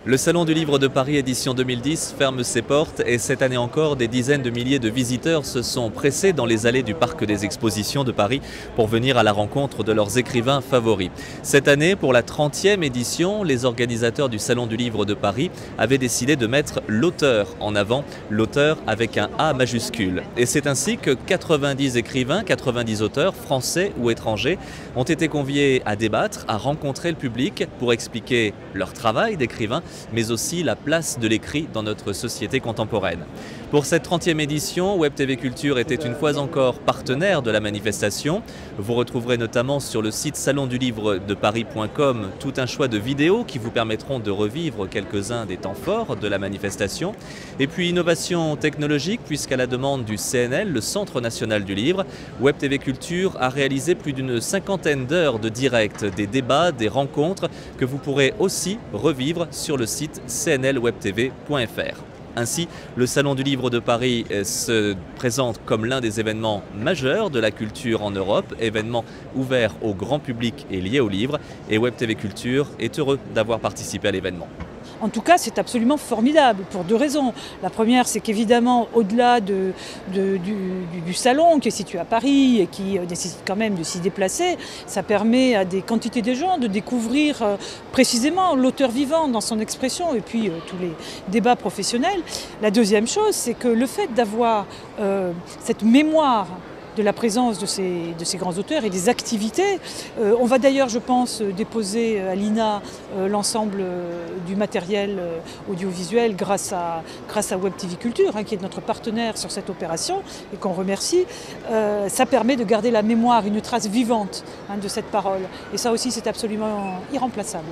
Le Salon du Livre de Paris édition 2010 ferme ses portes et cette année encore, des dizaines de milliers de visiteurs se sont pressés dans les allées du Parc des Expositions de Paris pour venir à la rencontre de leurs écrivains favoris. Cette année, pour la 30e édition, les organisateurs du Salon du Livre de Paris avaient décidé de mettre l'auteur en avant, l'auteur avec un A majuscule. Et c'est ainsi que 90 écrivains, 90 auteurs, français ou étrangers, ont été conviés à débattre, à rencontrer le public pour expliquer leur travail d'écrivain, mais aussi la place de l'écrit dans notre société contemporaine. Pour cette 30e édition, Web TV Culture était une fois encore partenaire de la manifestation. Vous retrouverez notamment sur le site salondulivredeparis.com tout un choix de vidéos qui vous permettront de revivre quelques-uns des temps forts de la manifestation. Et puis innovation technologique, puisqu'à la demande du CNL, le Centre national du livre, Web TV Culture a réalisé plus d'une cinquantaine d'heures de direct, des débats, des rencontres que vous pourrez aussi revivre sur le site cnlwebtv.fr. Ainsi, le Salon du Livre de Paris se présente comme l'un des événements majeurs de la culture en Europe, événement ouvert au grand public et lié au livre, et Web TV Culture est heureux d'avoir participé à l'événement. En tout cas, c'est absolument formidable pour deux raisons. La première, c'est qu'évidemment, au-delà du salon qui est situé à Paris et qui nécessite quand même de s'y déplacer, ça permet à des quantités de gens de découvrir précisément l'auteur vivant dans son expression et puis tous les débats professionnels. La deuxième chose, c'est que le fait d'avoir cette mémoire de la présence de ces grands auteurs et des activités. On va d'ailleurs, je pense, déposer à l'INA l'ensemble du matériel audiovisuel grâce à Web TV Culture, qui est notre partenaire sur cette opération et qu'on remercie. Ça permet de garder la mémoire, une trace vivante de cette parole. Et ça aussi, c'est absolument irremplaçable.